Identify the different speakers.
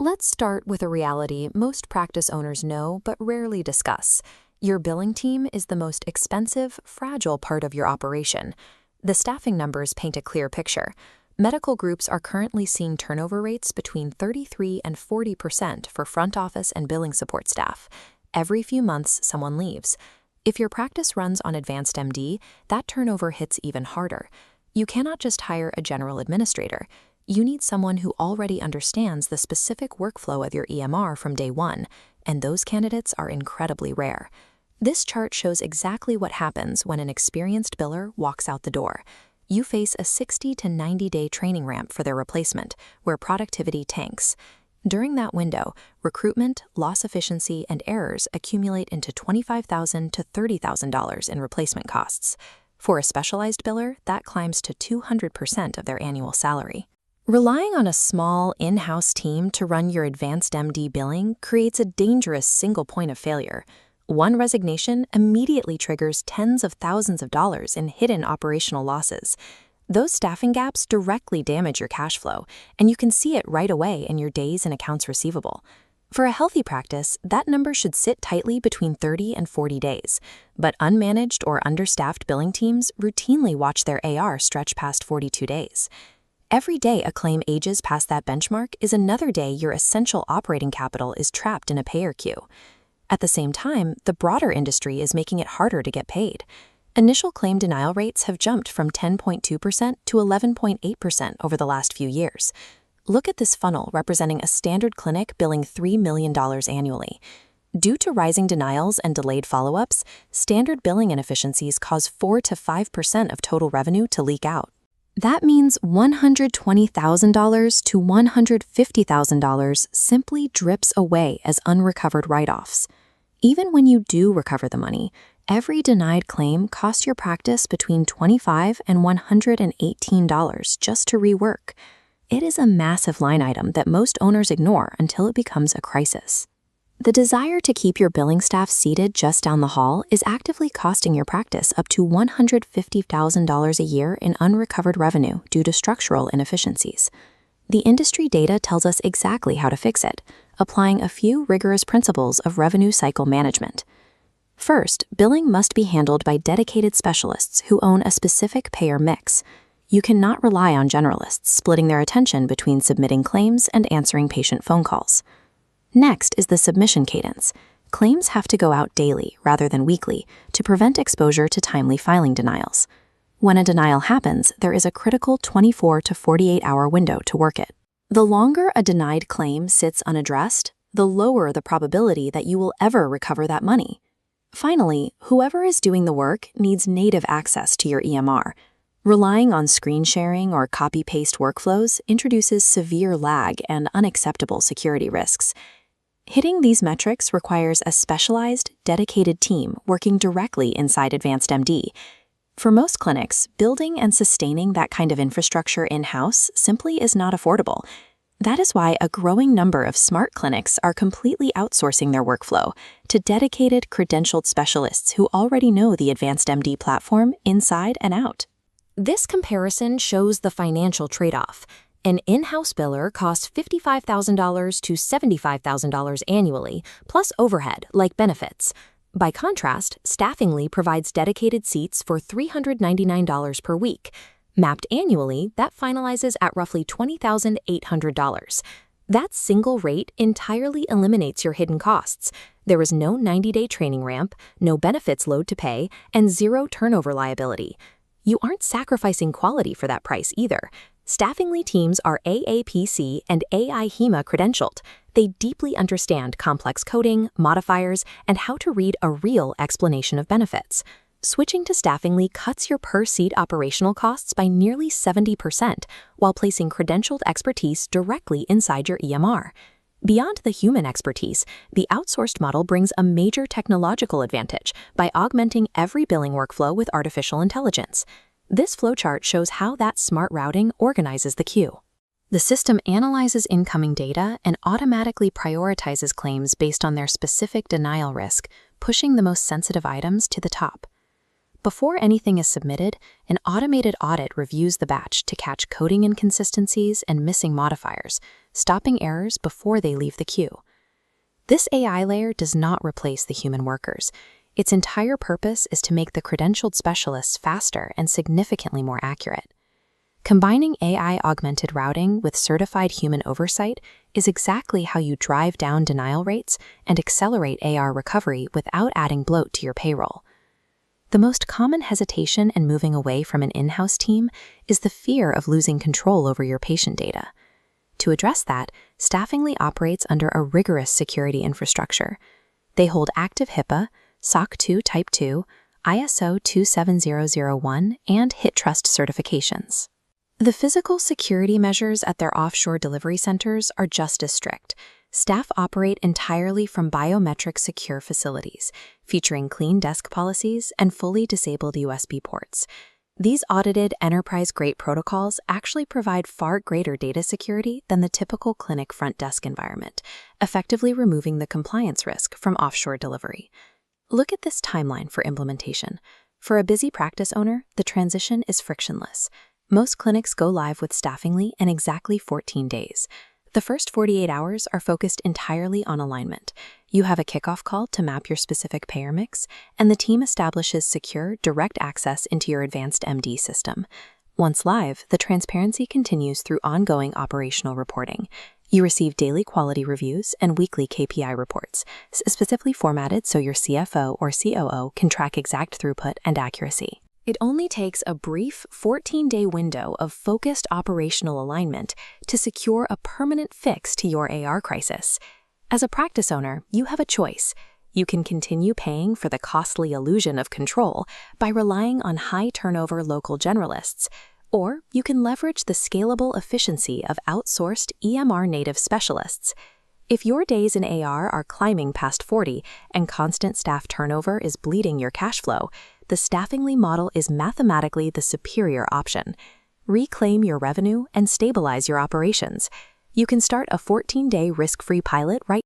Speaker 1: Let's start with a reality most practice owners know but rarely discuss. Your billing team is the most expensive, fragile part of your operation. The staffing numbers paint a clear picture. Medical groups are currently seeing turnover rates between 33% and 40% for front office and billing support staff. Every few months, someone leaves. If your practice runs on AdvancedMD, that turnover hits even harder. You cannot just hire a general administrator. You need someone who already understands the specific workflow of your EMR from day one, and those candidates are incredibly rare. This chart shows exactly what happens when an experienced biller walks out the door. You face a 60 to 90-day training ramp for their replacement, where productivity tanks. During that window, recruitment, loss efficiency, and errors accumulate into $25,000 to $30,000 in replacement costs. For a specialized biller, that climbs to 200% of their annual salary. Relying on a small, in-house team to run your AdvancedMD billing creates a dangerous single point of failure. One resignation immediately triggers tens of thousands of dollars in hidden operational losses. Those staffing gaps directly damage your cash flow, and you can see it right away in your days in accounts receivable. For a healthy practice, that number should sit tightly between 30 and 40 days, but unmanaged or understaffed billing teams routinely watch their AR stretch past 42 days. Every day a claim ages past that benchmark is another day your essential operating capital is trapped in a payer queue. At the same time, the broader industry is making it harder to get paid. Initial claim denial rates have jumped from 10.2% to 11.8% over the last few years. Look at this funnel representing a standard clinic billing $3 million annually. Due to rising denials and delayed follow-ups, standard billing inefficiencies cause 4 to 5% of total revenue to leak out. That means $120,000 to $150,000 simply drips away as unrecovered write-offs. Even when you do recover the money, every denied claim costs your practice between $25 and $118 just to rework. It is a massive line item that most owners ignore until it becomes a crisis. The desire to keep your billing staff seated just down the hall is actively costing your practice up to $150,000 a year in unrecovered revenue due to structural inefficiencies. The industry data tells us exactly how to fix it, applying a few rigorous principles of revenue cycle management. First, billing must be handled by dedicated specialists who own a specific payer mix. You cannot rely on generalists splitting their attention between submitting claims and answering patient phone calls. Next is the submission cadence. Claims have to go out daily rather than weekly to prevent exposure to timely filing denials. When a denial happens, there is a critical 24 to 48-hour window to work it. The longer a denied claim sits unaddressed, the lower the probability that you will ever recover that money. Finally, whoever is doing the work needs native access to your EMR. Relying on screen sharing or copy-paste workflows introduces severe lag and unacceptable security risks. Hitting these metrics requires a specialized, dedicated team working directly inside AdvancedMD. For most clinics, building and sustaining that kind of infrastructure in-house simply is not affordable. That is why a growing number of smart clinics are completely outsourcing their workflow to dedicated, credentialed specialists who already know the AdvancedMD platform inside and out. This comparison shows the financial trade-off. An in-house biller costs $55,000 to $75,000 annually, plus overhead, like benefits. By contrast, Staffingly provides dedicated seats for $399 per week. Mapped annually, that finalizes at roughly $20,800. That single rate entirely eliminates your hidden costs. There is no 90-day training ramp, no benefits load to pay, and zero turnover liability. You aren't sacrificing quality for that price either. Staffingly teams are AAPC and AIHEMA credentialed. They deeply understand complex coding, modifiers, and how to read a real explanation of benefits. Switching to Staffingly cuts your per-seat operational costs by nearly 70%, while placing credentialed expertise directly inside your EMR. Beyond the human expertise, the outsourced model brings a major technological advantage by augmenting every billing workflow with artificial intelligence. This flowchart shows how that smart routing organizes the queue. The system analyzes incoming data and automatically prioritizes claims based on their specific denial risk, pushing the most sensitive items to the top. Before anything is submitted, an automated audit reviews the batch to catch coding inconsistencies and missing modifiers, stopping errors before they leave the queue. This AI layer does not replace the human workers. Its entire purpose is to make the credentialed specialists faster and significantly more accurate. Combining AI-augmented routing with certified human oversight is exactly how you drive down denial rates and accelerate AR recovery without adding bloat to your payroll. The most common hesitation in moving away from an in-house team is the fear of losing control over your patient data. To address that, Staffingly operates under a rigorous security infrastructure. They hold active HIPAA, SOC 2 Type 2, ISO 27001, and HITRUST certifications. The physical security measures at their offshore delivery centers are just as strict. Staff operate entirely from biometric secure facilities, featuring clean desk policies and fully disabled USB ports. These audited enterprise-grade protocols actually provide far greater data security than the typical clinic front desk environment, effectively removing the compliance risk from offshore delivery. Look at this timeline for implementation. For a busy practice owner, the transition is frictionless. Most clinics go live with Staffingly in exactly 14 days. The first 48 hours are focused entirely on alignment. You have a kickoff call to map your specific payer mix, and the team establishes secure, direct access into your AdvancedMD system. Once live, the transparency continues through ongoing operational reporting. You receive daily quality reviews and weekly KPI reports, specifically formatted so your CFO or COO can track exact throughput and accuracy. It only takes a brief 14-day window of focused operational alignment to secure a permanent fix to your AR crisis. As a practice owner, you have a choice. You can continue paying for the costly illusion of control by relying on high-turnover local generalists, or you can leverage the scalable efficiency of outsourced EMR-native specialists. If your days in AR are climbing past 40 and constant staff turnover is bleeding your cash flow, the Staffingly model is mathematically the superior option. Reclaim your revenue and stabilize your operations. You can start a 14-day risk-free pilot right